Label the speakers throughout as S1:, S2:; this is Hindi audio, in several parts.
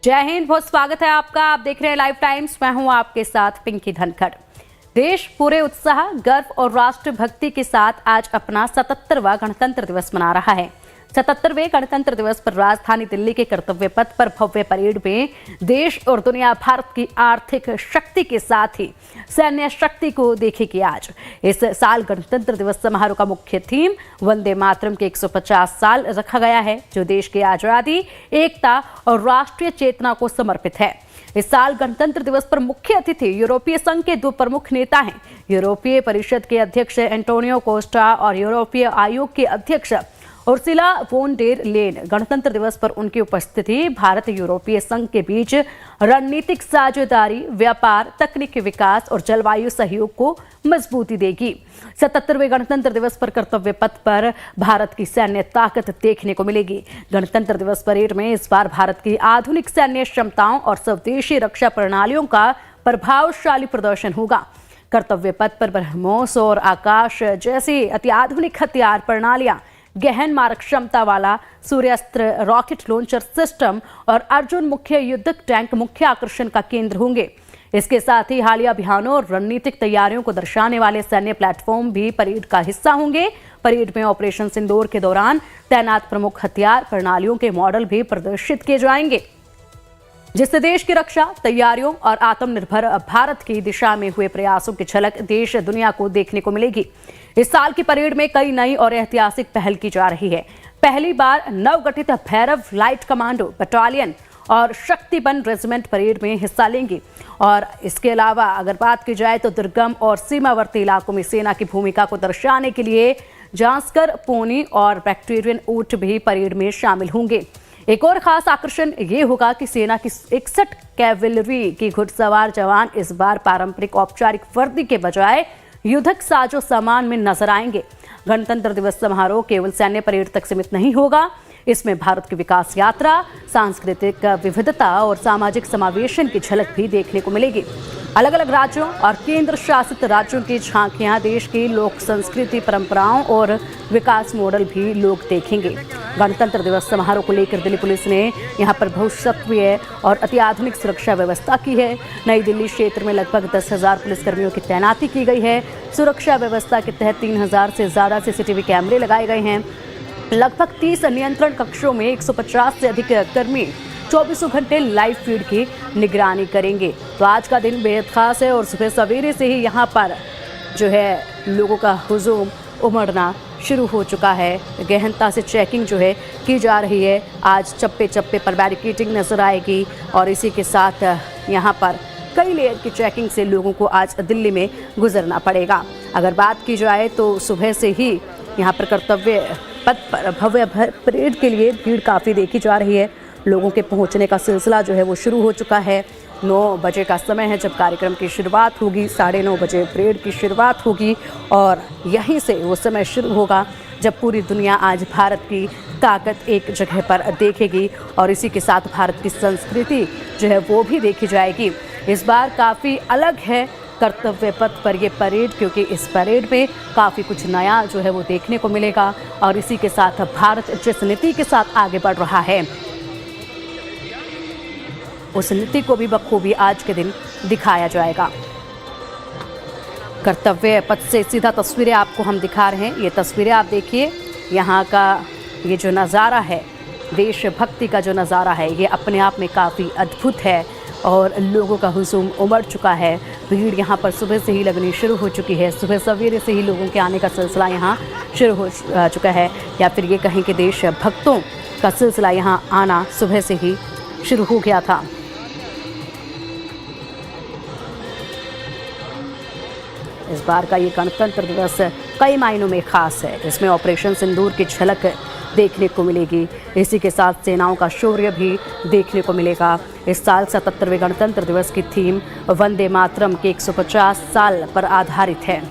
S1: जय हिंद, बहुत स्वागत है आपका। आप देख रहे हैं लाइव टाइम्स। मैं हूं आपके साथ पिंकी धनखड़। देश पूरे उत्साह, गर्व और राष्ट्रभक्ति के साथ आज अपना 77वां गणतंत्र दिवस मना रहा है। 77वें गणतंत्र दिवस पर राजधानी दिल्ली के कर्तव्य पथ पर भव्य परेड में देश और दुनिया भारत की आर्थिक शक्ति के साथ ही सैन्य शक्ति को देखेगी। आज इस साल गणतंत्र दिवस समारोह का मुख्य थीम वंदे मातरम के 150 साल रखा गया है, जो देश की आजादी, एकता और राष्ट्रीय चेतना को समर्पित है। इस साल गणतंत्र दिवस पर मुख्य अतिथि यूरोपीय संघ के दो प्रमुख नेता हैं। यूरोपीय परिषद के अध्यक्ष एंटोनियो कोस्टा और यूरोपीय आयोग के अध्यक्ष उर्सुला वोन डेर लेन। गणतंत्र दिवस पर उनकी उपस्थिति भारत यूरोपीय संघ के बीच रणनीतिक साझेदारी, व्यापार, तकनीकी विकास और जलवायु सहयोग को मजबूती देगी। 77वें गणतंत्र दिवस पर कर्तव्य पथ पर भारत की सैन्य ताकत देखने को मिलेगी। गणतंत्र दिवस परेड में इस बार भारत की आधुनिक सैन्य क्षमताओं और स्वदेशी रक्षा प्रणालियों का प्रभावशाली प्रदर्शन होगा। कर्तव्य पथ पर ब्रह्मोस और आकाश जैसी अत्याधुनिक हथियार प्रणालियां, गहन मारक क्षमता वाला सूर्यास्त्र रॉकेट लॉन्चर सिस्टम और अर्जुन मुख्य युद्धक टैंक मुख्य आकर्षण का केंद्र होंगे। इसके साथ ही हालिया अभियानों और रणनीतिक तैयारियों को दर्शाने वाले सैन्य प्लेटफॉर्म भी परेड का हिस्सा होंगे। परेड में ऑपरेशन सिंदूर के दौरान तैनात प्रमुख हथियार प्रणालियों के मॉडल भी प्रदर्शित किए जाएंगे, जिससे देश की रक्षा तैयारियों और आत्मनिर्भर भारत की दिशा में हुए प्रयासों की झलक देश दुनिया को देखने को मिलेगी। इस साल की परेड में कई नई और ऐतिहासिक पहल की जा रही है। पहली बार नवगठित भैरव लाइट कमांडो बटालियन और शक्तिबन रेजिमेंट परेड में हिस्सा लेंगे। और इसके अलावा अगर बात की जाए तो दुर्गम और सीमावर्ती इलाकों में सेना की भूमिका को दर्शाने के लिए जांस्कर पोनी और बैक्टीरियन ऊंट भी परेड में शामिल होंगे। एक और खास आकर्षण ये होगा कि सेना की 61 कैवेलरी की घुड़सवार जवान इस बार पारंपरिक औपचारिक वर्दी के बजाय युद्धक साजो सामान में नजर आएंगे। गणतंत्र दिवस समारोह केवल सैन्य परेड तक सीमित नहीं होगा। इसमें भारत की विकास यात्रा, सांस्कृतिक विविधता और सामाजिक समावेशन की झलक भी देखने को मिलेगी। अलग अलग राज्यों और केंद्र शासित राज्यों की झांकियां, देश की लोक संस्कृति, परंपराओं और विकास मॉडल भी लोग देखेंगे। गणतंत्र दिवस समारोह को लेकर दिल्ली पुलिस ने यहां पर बहुशक्तिय और अत्याधुनिक सुरक्षा व्यवस्था की है। नई दिल्ली क्षेत्र में लगभग 10,000 पुलिसकर्मियों की तैनाती की गई है। सुरक्षा व्यवस्था के तहत 3,000 से ज्यादा सीसीटीवी कैमरे लगाए गए हैं। लगभग 30 नियंत्रण कक्षों में 150 से अधिक कर्मी 24 घंटे लाइव फीड की निगरानी करेंगे। तो आज का दिन बेहद खास है और सुबह सवेरे से ही यहाँ पर जो है लोगों का हुजूम उमड़ना शुरू हो चुका है। गहनता से चेकिंग जो है की जा रही है। आज चप्पे चप्पे पर बैरिकेडिंग नजर आएगी और इसी के साथ यहाँ पर कई लेयर की चेकिंग से लोगों को आज दिल्ली में गुजरना पड़ेगा। अगर बात की जाए तो सुबह से ही यहाँ पर कर्तव्य पथ पर भव्य परेड के लिए भीड़ काफ़ी देखी जा रही है। लोगों के पहुंचने का सिलसिला जो है वो शुरू हो चुका है। 9 बजे का समय है जब कार्यक्रम की शुरुआत होगी। 9:30 बजे परेड की शुरुआत होगी और यहीं से वो समय शुरू होगा जब पूरी दुनिया आज भारत की ताकत एक जगह पर देखेगी और इसी के साथ भारत की संस्कृति जो है वो भी देखी जाएगी। इस बार काफ़ी अलग है कर्तव्य पथ पर ये परेड, क्योंकि इस परेड में काफ़ी कुछ नया जो है वो देखने को मिलेगा और इसी के साथ भारत जिस नीति के साथ आगे बढ़ रहा है उस नीति को भी बखूबी आज के दिन दिखाया जाएगा। कर्तव्य पथ से सीधा तस्वीरें आपको हम दिखा रहे हैं। ये तस्वीरें आप देखिए, यहाँ का ये जो नज़ारा है, देशभक्ति का जो नज़ारा है, ये अपने आप में काफ़ी अद्भुत है और लोगों का हुजूम उमड़ चुका है। भीड़ यहाँ पर सुबह से ही लगनी शुरू हो चुकी है। सुबह सवेरे से ही लोगों के आने का सिलसिला यहाँ शुरू हो चुका है, या फिर ये कहें कि देशभक्तों का सिलसिला यहाँ आना सुबह से ही शुरू हो गया था। इस बार का ये गणतंत्र दिवस कई मायनों में खास है। इसमें ऑपरेशन सिंदूर की झलक देखने को मिलेगी। इसी के साथ सेनाओं का शौर्य भी देखने को मिलेगा। इस साल 77वें गणतंत्र दिवस की थीम वंदे मातरम के 150 साल पर आधारित है।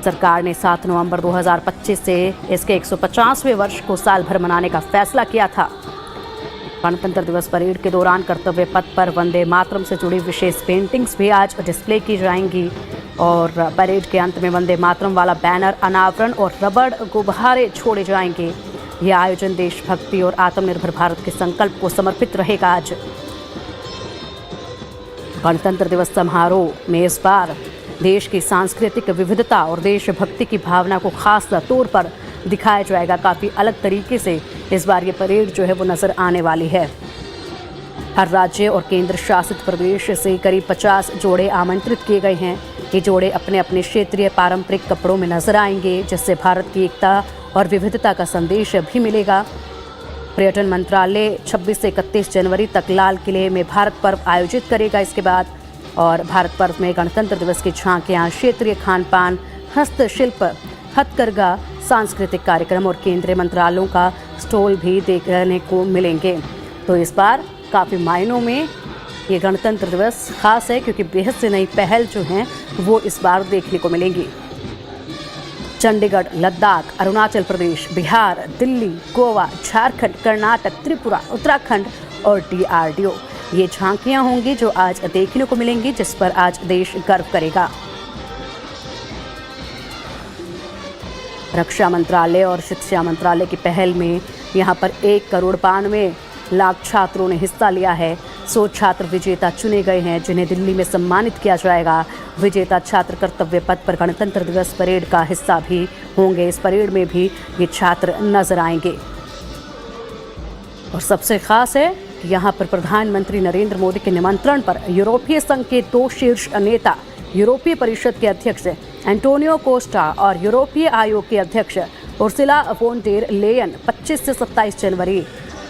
S1: सरकार ने 7 नवंबर 2025 से इसके 150वें वर्ष को साल भर मनाने का फैसला किया था। गणतंत्र दिवस परेड के दौरान कर्तव्य पथ पर वंदे मातरम से जुड़ी विशेष पेंटिंग्स भी आज डिस्प्ले की जाएंगी और परेड के अंत में वंदे मातरम वाला बैनर, अनावरण और रबड़ गुब्बारे छोड़े जाएंगे। यह आयोजन देशभक्ति और आत्मनिर्भर भारत के संकल्प को समर्पित रहेगा। आज गणतंत्र दिवस समारोह में इस बार देश की सांस्कृतिक विविधता और देशभक्ति की भावना को खास तौर पर दिखाया जाएगा। काफ़ी अलग तरीके से इस बार ये परेड जो है वो नज़र आने वाली है। हर राज्य और केंद्र शासित प्रदेश से करीब 50 जोड़े आमंत्रित किए गए हैं। ये जोड़े अपने अपने क्षेत्रीय पारंपरिक कपड़ों में नजर आएंगे, जिससे भारत की एकता और विविधता का संदेश भी मिलेगा। पर्यटन मंत्रालय 26 से 31 जनवरी तक लाल किले में भारत पर्व आयोजित करेगा। इसके बाद और भारत पर्व में गणतंत्र दिवस की झांकियाँ, क्षेत्रीय खान पान, हस्तशिल्प, हथकरघा, सांस्कृतिक कार्यक्रम और केंद्रीय मंत्रालयों का स्टॉल भी देखने को मिलेंगे। तो इस बार काफ़ी मायनों में ये गणतंत्र दिवस खास है, क्योंकि बेहद से नई पहल जो हैं वो इस बार देखने को मिलेंगी। चंडीगढ़, लद्दाख, अरुणाचल प्रदेश, बिहार, दिल्ली, गोवा, झारखंड, कर्नाटक, त्रिपुरा, उत्तराखंड और DRDO ये झांकियां होंगी जो आज देखने को मिलेंगी, जिस पर आज देश गर्व करेगा। रक्षा मंत्रालय और शिक्षा मंत्रालय की पहल में यहाँ पर 1,92 लाख छात्रों ने हिस्सा लिया है। 100 छात्र विजेता चुने गए हैं, जिन्हें दिल्ली में सम्मानित किया जाएगा। विजेता छात्र कर्तव्य पथ पर गणतंत्र दिवस परेड का हिस्सा भी होंगे। इस परेड में भी ये छात्र नजर आएंगे। और सबसे खास है कि यहाँ पर प्रधानमंत्री नरेंद्र मोदी के निमंत्रण पर यूरोपीय संघ के 2 शीर्ष नेता, यूरोपीय परिषद के अध्यक्ष एंटोनियो कोस्टा और यूरोपीय आयोग के अध्यक्ष उर्सुला वॉन डेर लेयन 25 से 27 जनवरी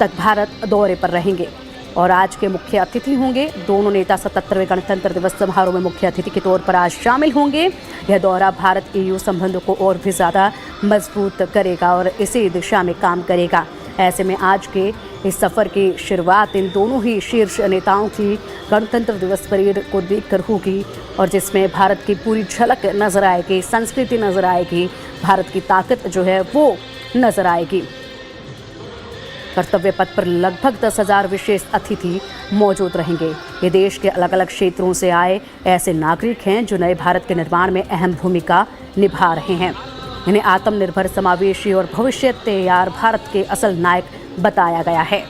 S1: तक भारत दौरे पर रहेंगे और आज के मुख्य अतिथि होंगे। दोनों नेता 77वें गणतंत्र दिवस समारोह में मुख्य अतिथि के तौर पर आज शामिल होंगे। यह दौरा भारत EU संबंधों को और भी ज़्यादा मजबूत करेगा और इसी दिशा में काम करेगा। ऐसे में आज के इस सफ़र की शुरुआत इन दोनों ही शीर्ष नेताओं की गणतंत्र दिवस परेड को देखकर होगी, और जिसमें भारत की पूरी झलक नजर आएगी, संस्कृति नजर आएगी, भारत की ताकत जो है वो नजर आएगी। कर्तव्य पथ पर लगभग 10,000 विशेष अतिथि मौजूद रहेंगे। ये देश के अलग अलग क्षेत्रों से आए ऐसे नागरिक हैं जो नए भारत के निर्माण में अहम भूमिका निभा रहे हैं। इन्हें आत्मनिर्भर, समावेशी और भविष्य तैयार भारत के असल नायक बताया गया है।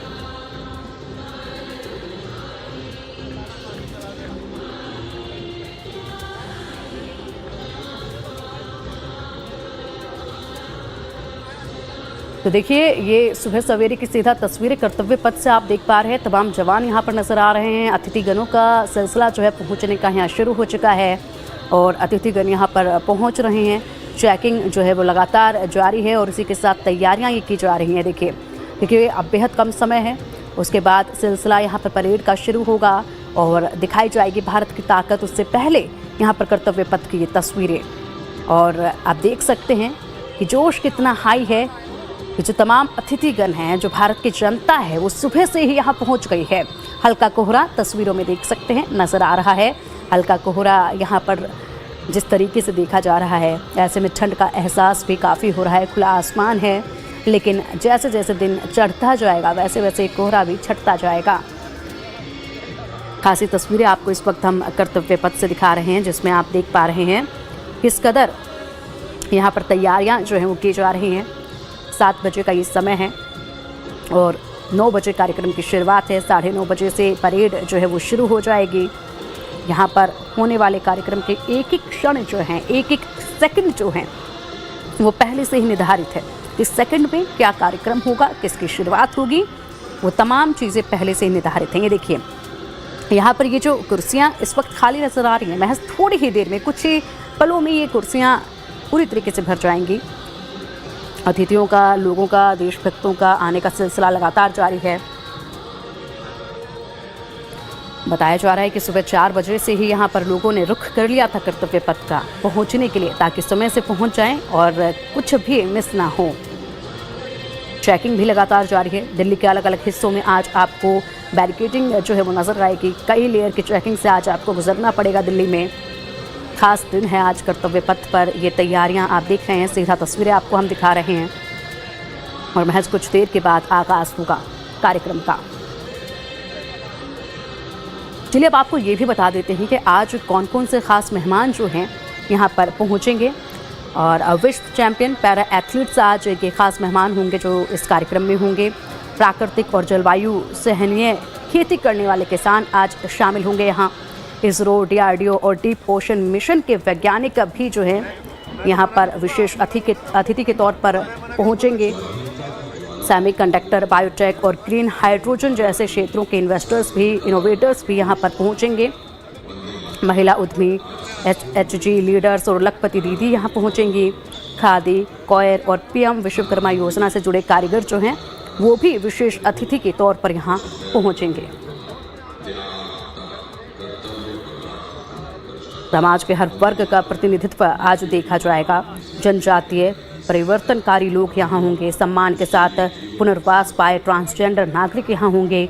S1: तो देखिए, ये सुबह सवेरे की सीधा तस्वीरें कर्तव्य पथ से आप देख पा रहे हैं। तमाम जवान यहाँ पर नज़र आ रहे हैं। अतिथिगणों का सिलसिला जो है पहुँचने का यहाँ शुरू हो चुका है और अतिथिगण यहाँ पर पहुँच रहे हैं। चेकिंग जो है वो लगातार जारी है और इसी के साथ तैयारियाँ ये की जा रही हैं। देखिए, क्योंकि अब बेहद कम समय है, उसके बाद सिलसिला यहाँ पर परेड का शुरू होगा और दिखाई जाएगी भारत की ताकत। उससे पहले यहाँ पर कर्तव्य पथ की ये तस्वीरें, और आप देख सकते हैं कि जोश कितना हाई है कि जो तमाम अतिथिगण हैं, जो भारत की जनता है, वो सुबह से ही यहाँ पहुँच गई है। हल्का कोहरा तस्वीरों में देख सकते हैं नज़र आ रहा है। हल्का कोहरा यहाँ पर जिस तरीके से देखा जा रहा है, ऐसे में ठंड का एहसास भी काफ़ी हो रहा है। खुला आसमान है, लेकिन जैसे जैसे दिन चढ़ता जाएगा वैसे वैसे कोहरा भी छटता जाएगा। खासी तस्वीरें आपको इस वक्त हम कर्तव्य पथ से दिखा रहे हैं, जिसमें आप देख पा रहे हैं किस कदर यहाँ पर तैयारियाँ जो हैं वो की जा रही हैं। 7 बजे का ये समय है और 9 बजे कार्यक्रम की शुरुआत है। 9:30 बजे से परेड जो है वो शुरू हो जाएगी। यहाँ पर होने वाले कार्यक्रम के एक एक क्षण जो हैं, एक एक सेकंड जो हैं, वो पहले से ही निर्धारित है। इस सेकंड में क्या कार्यक्रम होगा, किसकी शुरुआत होगी, वो तमाम चीज़ें पहले से ही निर्धारित हैं। ये देखिए, यहाँ पर ये जो कुर्सियाँ इस वक्त खाली नज़र आ रही हैं, महज थोड़ी ही देर में, कुछ ही पलों में ये कुर्सियाँ पूरी तरीके से भर जाएंगी। अतिथियों का, लोगों का, देशभक्तों का आने का सिलसिला लगातार जारी है। बताया जा रहा है कि सुबह 4 बजे से ही यहाँ पर लोगों ने रुख कर लिया था कर्तव्य पथ का पहुँचने के लिए, ताकि समय से पहुँच जाएं और कुछ भी मिस ना हो। चेकिंग भी लगातार जारी है। दिल्ली के अलग अलग हिस्सों में आज आपको बैरिकेडिंग जो है वो नज़र आएगी। कई लेयर की चेकिंग से आज आपको गुजरना पड़ेगा। दिल्ली में खास दिन है आज कर्तव्य पथ पर। ये तैयारियां आप देख रहे हैं, सीधा तस्वीरें आपको हम दिखा रहे हैं और महज कुछ देर के बाद आगाज़ होगा कार्यक्रम का। चलिए अब आपको ये भी बता देते हैं कि आज कौन कौन से खास मेहमान जो हैं यहाँ पर पहुँचेंगे, और विश्व चैंपियन पैरा एथलीट्स आज ये खास मेहमान होंगे जो इस कार्यक्रम में होंगे। प्राकृतिक और जलवायु सहनीय खेती करने वाले किसान आज शामिल होंगे यहाँ। इसरो, डीआरडीओ और डीप ओशन मिशन के वैज्ञानिक भी जो हैं यहाँ पर विशेष अतिथि के तौर पर पहुँचेंगे। सेमीकंडक्टर, बायोटेक और ग्रीन हाइड्रोजन जैसे क्षेत्रों के इनोवेटर्स भी यहाँ पर पहुँचेंगे। महिला उद्यमी, एचजी लीडर्स और लखपति दीदी यहाँ पहुँचेंगी। खादी, कॉयर और पीएम विश्वकर्मा योजना से जुड़े कारीगर जो हैं वो भी विशेष अतिथि के तौर पर यहाँ पहुँचेंगे। समाज के हर वर्ग का प्रतिनिधित्व आज देखा जाएगा। जनजातीय परिवर्तनकारी लोग यहाँ होंगे। सम्मान के साथ पुनर्वास पाए ट्रांसजेंडर नागरिक यहाँ होंगे।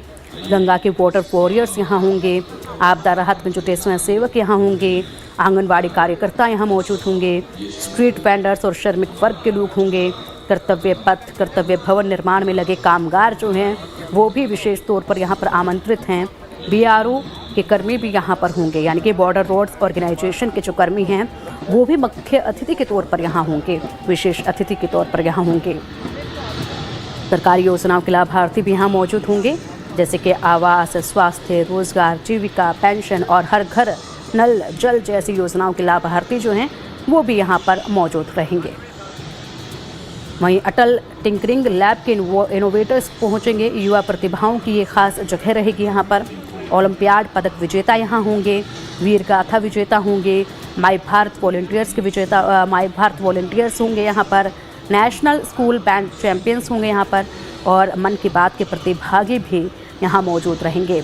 S1: गंगा के वाटर वॉरियर्स यहाँ होंगे। आपदा राहत में जुटे स्वयंसेवक यहाँ होंगे। आंगनवाड़ी कार्यकर्ता यहाँ मौजूद होंगे। स्ट्रीट वेंडर्स और श्रमिक वर्ग के लोग होंगे। कर्तव्य पथ, कर्तव्य भवन निर्माण में लगे कामगार जो हैं वो भी विशेष तौर पर यहाँ पर आमंत्रित हैं। बीआरओ के कर्मी भी यहाँ पर होंगे, यानी कि बॉर्डर रोड्स ऑर्गेनाइजेशन के जो कर्मी हैं वो भी मुख्य अतिथि के तौर पर यहाँ होंगे, विशेष अतिथि के तौर पर यहाँ होंगे। सरकारी योजनाओं के लाभार्थी भी यहाँ मौजूद होंगे, जैसे कि आवास, स्वास्थ्य, रोजगार, जीविका, पेंशन और हर घर नल जल जैसी योजनाओं के लाभार्थी जो हैं वो भी यहाँ पर मौजूद रहेंगे। वहीं अटल टिंकरिंग लैब के इनोवेटर्स पहुँचेंगे। युवा प्रतिभाओं की ये खास जगह रहेगी यहाँ पर। ओलंपियाड पदक विजेता यहाँ होंगे। वीर गाथा विजेता होंगे। माई भारत वॉलंटियर्स होंगे यहाँ पर। नेशनल स्कूल बैंड चैंपियंस होंगे यहाँ पर और मन की बात के प्रतिभागी भी यहाँ मौजूद रहेंगे।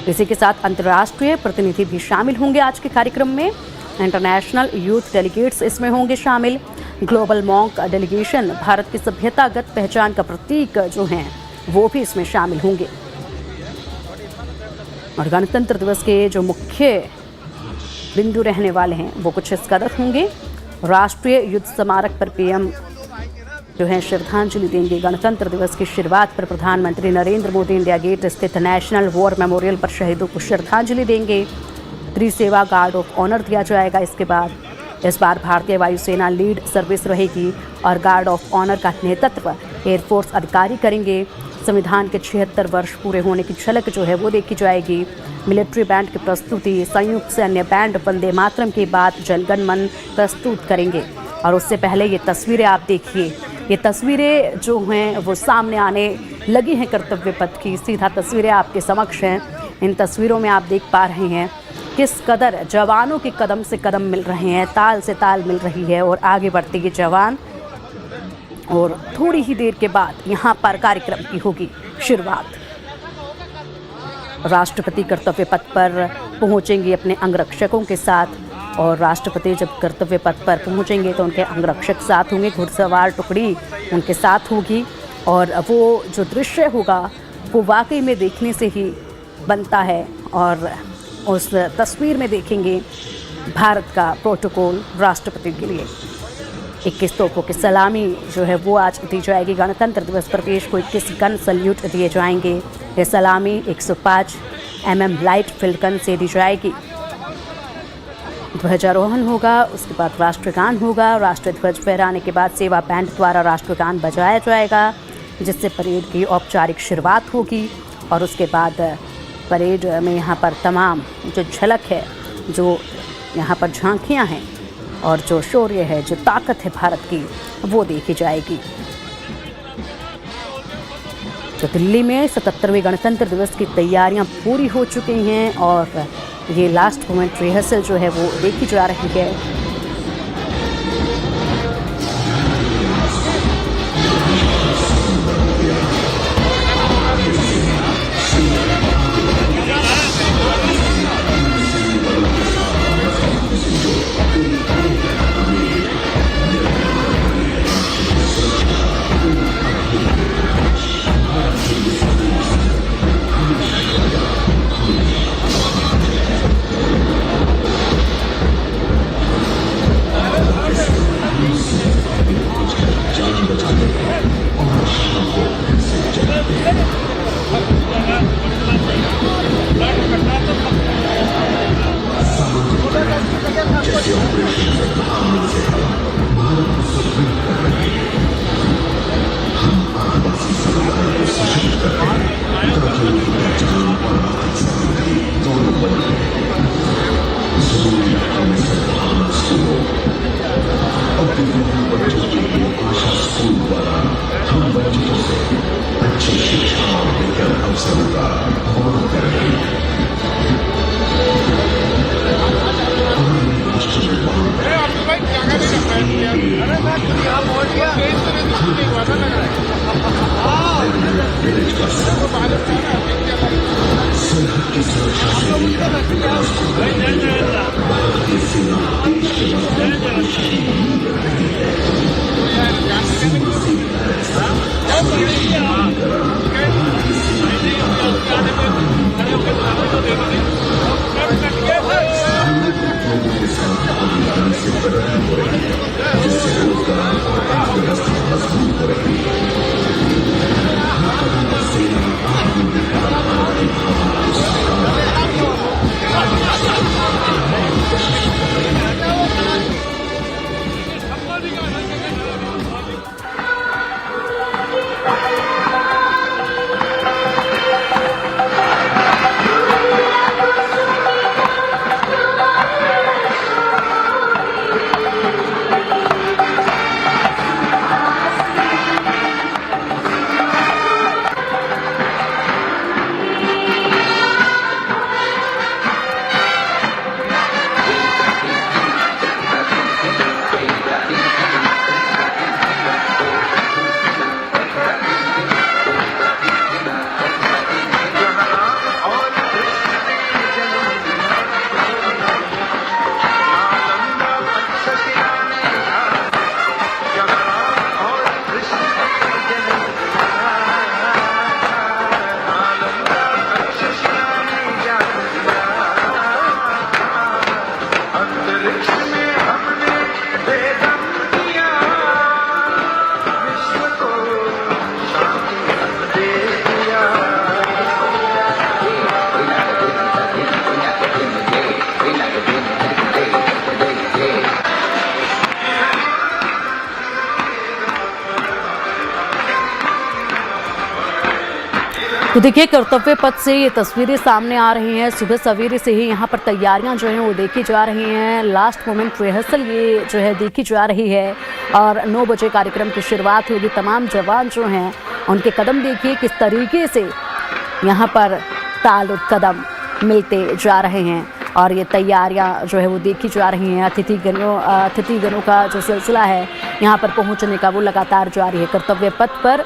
S1: इसी के साथ अंतर्राष्ट्रीय प्रतिनिधि भी शामिल होंगे आज के कार्यक्रम में। इंटरनेशनल यूथ डेलीगेट्स इसमें होंगे शामिल। ग्लोबल मॉन्क डेलीगेशन, भारत की सभ्यतागत पहचान का प्रतीक जो हैं वो भी इसमें शामिल होंगे। और गणतंत्र दिवस के जो मुख्य बिंदु रहने वाले हैं वो कुछ इस कदर होंगे। राष्ट्रीय युद्ध स्मारक पर पीएम जो है श्रद्धांजलि देंगे। गणतंत्र दिवस की शुरुआत पर प्रधानमंत्री नरेंद्र मोदी इंडिया गेट स्थित नेशनल वॉर मेमोरियल पर शहीदों को श्रद्धांजलि देंगे। त्रिसेवा गार्ड ऑफ ऑनर दिया जाएगा। इसके बाद इस बार भारतीय वायुसेना लीड सर्विस रहेगी और गार्ड ऑफ ऑनर का नेतृत्व एयरफोर्स अधिकारी करेंगे। संविधान के 76 वर्ष पूरे होने की झलक जो है वो देखी जाएगी। मिलिट्री बैंड की प्रस्तुति, संयुक्त सैन्य बैंड वंदे मातरम के बाद जनगण मन प्रस्तुत करेंगे। और उससे पहले ये तस्वीरें आप देखिए, ये तस्वीरें जो हैं वो सामने आने लगी हैं कर्तव्य पथ की। सीधा तस्वीरें आपके समक्ष हैं। इन तस्वीरों में आप देख पा रहे हैं किस कदर जवानों के कदम से कदम मिल रहे हैं, ताल से ताल मिल रही है और आगे बढ़ते ये जवान। और थोड़ी ही देर के बाद यहाँ पर कार्यक्रम की होगी शुरुआत। राष्ट्रपति कर्तव्य पथ पर पहुँचेंगे अपने अंगरक्षकों के साथ और राष्ट्रपति जब कर्तव्य पथ पर पहुँचेंगे तो उनके अंगरक्षक साथ होंगे, घुड़सवार टुकड़ी उनके साथ होगी। और वो जो दृश्य होगा वो वाकई में देखने से ही बनता है। और उस तस्वीर में देखेंगे भारत का प्रोटोकॉल राष्ट्रपति के लिए। 21 तोपों की सलामी जो है वो आज दी जाएगी। गणतंत्र दिवस पर देश को 21 गन सल्यूट दिए जाएंगे। ये सलामी 105 mm लाइट फील्ड गन से दी जाएगी। ध्वजारोहण होगा, उसके बाद राष्ट्रगान होगा। राष्ट्रीय ध्वज फहराने के बाद सेवा बैंड द्वारा राष्ट्रगान बजाया जाएगा, जिससे परेड की औपचारिक शुरुआत होगी। और उसके बाद परेड में यहाँ पर तमाम जो झलक है, जो यहाँ पर झांकियाँ हैं और जो शौर्य है, जो ताकत है भारत की, वो देखी जाएगी। तो दिल्ली में 77वें गणतंत्र दिवस की तैयारियां पूरी हो चुकी हैं और ये लास्ट मोमेंट रिहर्सल जो है वो देखी जा रही है। तो देखिए, कर्तव्य पथ से ये तस्वीरें सामने आ रही हैं। सुबह सवेरे से ही यहाँ पर तैयारियां जो हैं वो देखी जा रही हैं। लास्ट मोमेंट रिहर्सल ये जो है देखी जा रही है और 9 बजे कार्यक्रम की शुरुआत होगी। तमाम जवान जो हैं उनके कदम देखिए किस तरीके से यहाँ पर ताल कदम मिलते जा रहे हैं और ये तैयारियां जो है वो देखी जा रही हैं। अतिथिगणों का जो सिलसिला है यहाँ पर पहुँचने का वो लगातार जारी है। कर्तव्य पथ पर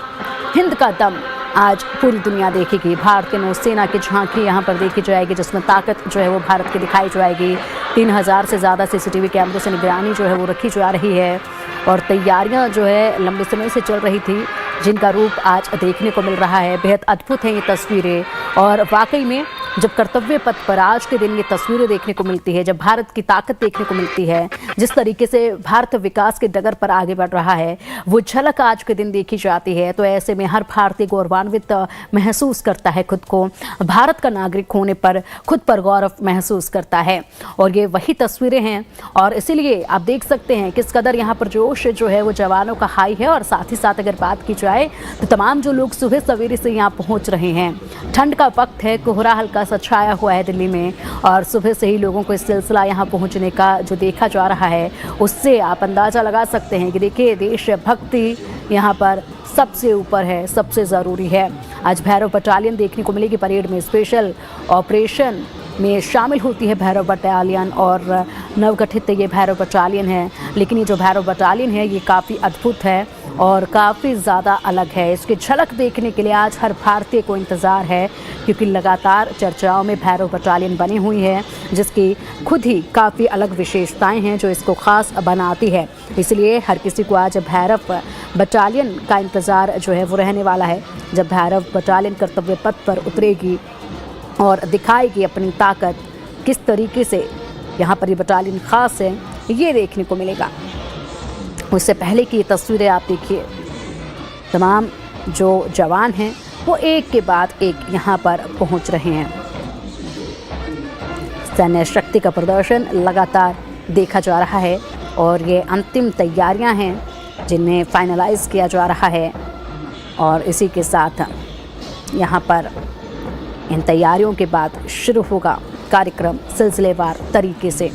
S1: हिंद का दम आज पूरी दुनिया देखेगी। भारतीय नौसेना की झांकी यहाँ पर देखी जाएगी, जिसमें ताकत जो है वो भारत की दिखाई जाएगी। 3000 से ज़्यादा CCTV कैमरों से निगरानी जो है वो रखी जा रही है और तैयारियां जो है लंबे समय से चल रही थी, जिनका रूप आज देखने को मिल रहा है। बेहद अद्भुत हैं ये तस्वीरें और वाकई में जब कर्तव्य पथ पर आज के दिन ये तस्वीरें देखने को मिलती है, जब भारत की ताकत देखने को मिलती है, जिस तरीके से भारत विकास के डगर पर आगे बढ़ रहा है, वो झलक आज के दिन देखी जाती है। तो ऐसे में हर भारतीय गौरवान्वित महसूस करता है, खुद को भारत का नागरिक होने पर खुद पर गौरव महसूस करता है। और ये वही तस्वीरें हैं और इसीलिए आप देख सकते हैं किस कदर यहाँ पर जोश जो है वो जवानों का हाई है। और साथ ही साथ अगर बात की जाए तो तमाम जो लोग सुबह सवेरे से यहाँ पहुँच रहे हैं, ठंड का वक्त है, कोहरा हल्का सा छाया हुआ है दिल्ली में और सुबह से ही लोगों को इस सिलसिला यहाँ पहुँचने का जो देखा जा रहा है, उससे आप अंदाज़ा लगा सकते हैं कि देखिए देशभक्ति यहाँ पर सबसे ऊपर है, सबसे ज़रूरी है। आज भैरव बटालियन देखने को मिलेगी परेड में। स्पेशल ऑपरेशन में शामिल होती है भैरव बटालियन और नवगठित ये भैरव बटालियन है। लेकिन ये जो भैरव बटालियन है ये काफ़ी अद्भुत है और काफ़ी ज़्यादा अलग है। इसकी झलक देखने के लिए आज हर भारतीय को इंतज़ार है, क्योंकि लगातार चर्चाओं में भैरव बटालियन बनी हुई है, जिसकी खुद ही काफ़ी अलग विशेषताएं हैं जो इसको ख़ास बनाती है। इसलिए हर किसी को आज भैरव बटालियन का इंतज़ार जो है वो रहने वाला है, जब भैरव बटालियन कर्तव्य पथ पर उतरेगी और दिखाएगी अपनी ताकत। किस तरीके से यहाँ पर ये बटालियन ख़ास है ये देखने को मिलेगा। उससे पहले की तस्वीरें आप देखिए, तमाम जो जवान हैं वो एक के बाद एक यहाँ पर पहुँच रहे हैं। सैन्य शक्ति का प्रदर्शन लगातार देखा जा रहा है और ये अंतिम तैयारियां हैं जिन्हें फाइनलाइज किया जा रहा है। और इसी के साथ यहाँ पर इन तैयारियों के बाद शुरू होगा कार्यक्रम सिलसिलेवार तरीके से,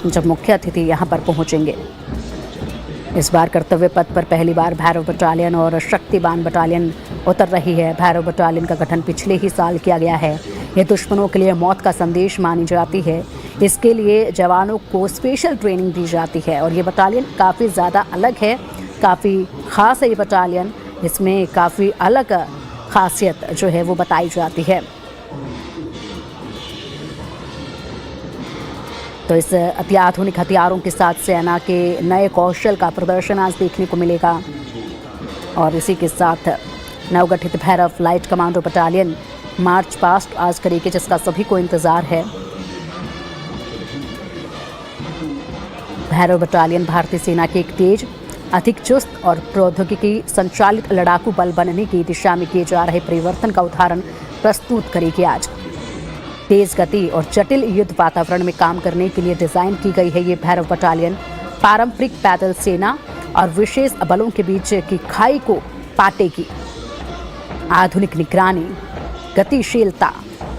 S1: जब मुख्य अतिथि यहाँ पर पहुँचेंगे। इस बार कर्तव्य पथ पर पहली बार भैरव बटालियन और शक्तिबान बटालियन उतर रही है। भैरव बटालियन का गठन पिछले ही साल किया गया है। ये दुश्मनों के लिए मौत का संदेश मानी जाती है। इसके लिए जवानों को स्पेशल ट्रेनिंग दी जाती है और ये बटालियन काफ़ी ज़्यादा अलग है, काफ़ी ख़ास है ये बटालियन। इसमें काफ़ी अलग खासियत जो है वो बताई जाती है। तो इस अत्याधुनिक हथियारों के साथ सेना के नए कौशल का प्रदर्शन आज देखने को मिलेगा। और इसी के साथ नवगठित Bhairav light commando battalion march past आज करेगी, जिसका सभी को इंतजार है। भैरव बटालियन भारतीय सेना के एक तेज, अधिक चुस्त और प्रौद्योगिकी संचालित लड़ाकू बल बनने की दिशा में किए जा रहे परिवर्तन का उदाहरण प्रस्तुत करेगी। आज तेज गति और जटिल युद्ध वातावरण में काम करने के लिए डिजाइन की गई है ये भैरव बटालियन पारंपरिक पैदल सेना और विशेष बलों के बीच की खाई को पाटेगी। आधुनिक निगरानी, गतिशीलता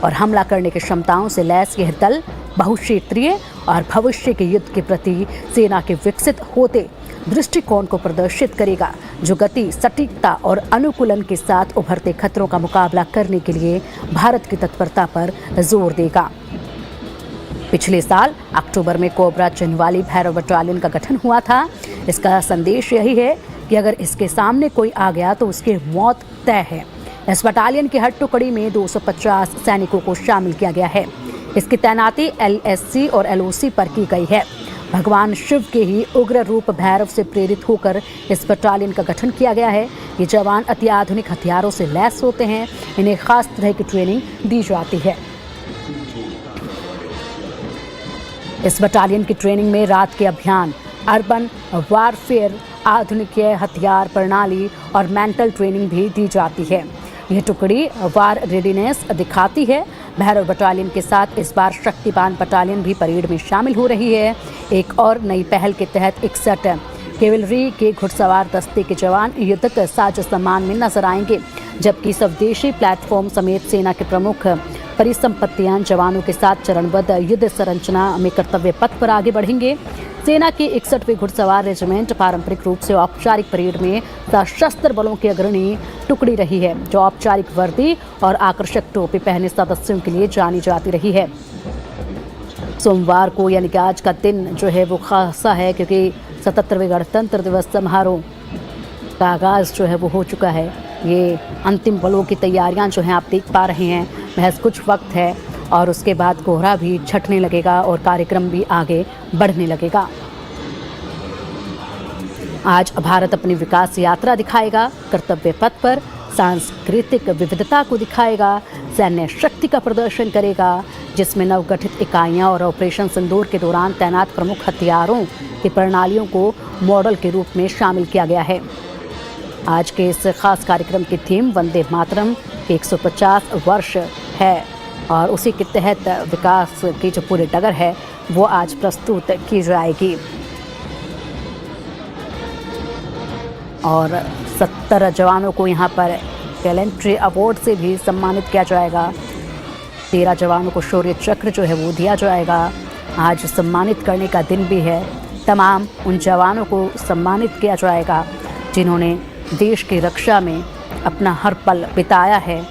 S1: और हमला करने की क्षमताओं से लैस यह दल बहुक्षेत्रीय और भविष्य के युद्ध के प्रति सेना के विकसित होते दृष्टिकोण को प्रदर्शित करेगा, जो गति, सटीकता और अनुकूलन के साथ उभरते खतरों का मुकाबला करने के लिए भारत की तत्परता पर जोर देगा। पिछले साल अक्टूबर में कोबरा चिन्ह वाली भैरव बटालियन का गठन हुआ था। इसका संदेश यही है कि अगर इसके सामने कोई आ गया तो उसकी मौत तय है। इस बटालियन की हर टुकड़ी में 250 सैनिकों को शामिल किया गया है। इसकी तैनाती LSC और LOC पर की गई है। भगवान शिव के ही उग्र रूप भैरव से प्रेरित होकर इस बटालियन का गठन किया गया है। ये जवान अति आधुनिक हथियारों से लैस होते हैं। इन्हें खास तरह की ट्रेनिंग दी जाती है। इस बटालियन की ट्रेनिंग में रात के अभियान, अर्बन वारफेयर, आधुनिक हथियार प्रणाली और मेंटल ट्रेनिंग भी दी जाती है। यह टुकड़ी वार रेडीनेस दिखाती है। भैरव बटालियन के साथ इस बार शक्तिपान बटालियन भी परेड में शामिल हो रही है। एक और नई पहल के तहत 61 कैवेलरी के घुड़सवार दस्ते के जवान युद्धक साज सम्मान में नजर आएंगे, जबकि स्वदेशी प्लेटफॉर्म समेत सेना के प्रमुख परिसंपत्तियां जवानों के साथ चरणबद्ध युद्ध संरचना में कर्तव्य पथ पर आगे बढ़ेंगे। सेना की 61वीं घुड़सवार रेजिमेंट पारंपरिक रूप से औपचारिक परेड में सशस्त्र बलों की अग्रणी टुकड़ी रही है, जो औपचारिक वर्दी और आकर्षक टोपी पहने सदस्यों के लिए जानी जाती रही है। सोमवार को यानी कि आज का दिन जो है वो खासा है, क्योंकि 77वें गणतंत्र दिवस समारोह का आगाज़ जो है वो हो चुका है। ये अंतिम पलों की तैयारियां जो हैं आप देख पा रहे हैं। महज कुछ वक्त है और उसके बाद कोहरा भी छटने लगेगा और कार्यक्रम भी आगे बढ़ने लगेगा। आज भारत अपनी विकास यात्रा दिखाएगा, कर्तव्य पथ पर सांस्कृतिक विविधता को दिखाएगा, सैन्य शक्ति का प्रदर्शन करेगा, जिसमें नवगठित इकाइयां और ऑपरेशन सिंदूर के दौरान तैनात प्रमुख हथियारों की प्रणालियों को मॉडल के रूप में शामिल किया गया है। आज के इस खास कार्यक्रम की थीम वंदे मातरम के 150 वर्ष है और उसी के तहत विकास की जो पूरी डगर है वो आज प्रस्तुत की जाएगी। और 70 जवानों को यहाँ पर गैलेंट्री अवार्ड से भी सम्मानित किया जाएगा। 13 जवानों को शौर्य चक्र जो है वो दिया जाएगा। आज सम्मानित करने का दिन भी है। तमाम उन जवानों को सम्मानित किया जाएगा जिन्होंने देश की रक्षा में अपना हर पल बिताया है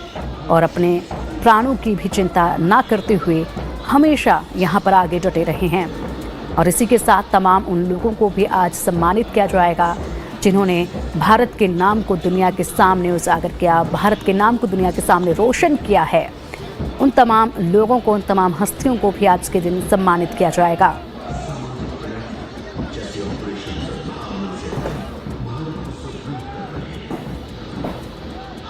S1: और अपने प्राणों की भी चिंता ना करते हुए हमेशा यहाँ पर आगे डटे रहे हैं। और इसी के साथ तमाम उन लोगों को भी आज सम्मानित किया जाएगा जिन्होंने भारत के नाम को दुनिया के सामने उजागर किया, भारत के नाम को दुनिया के सामने रोशन किया है। उन तमाम लोगों को, उन तमाम हस्तियों को भी आज के दिन सम्मानित किया जाएगा।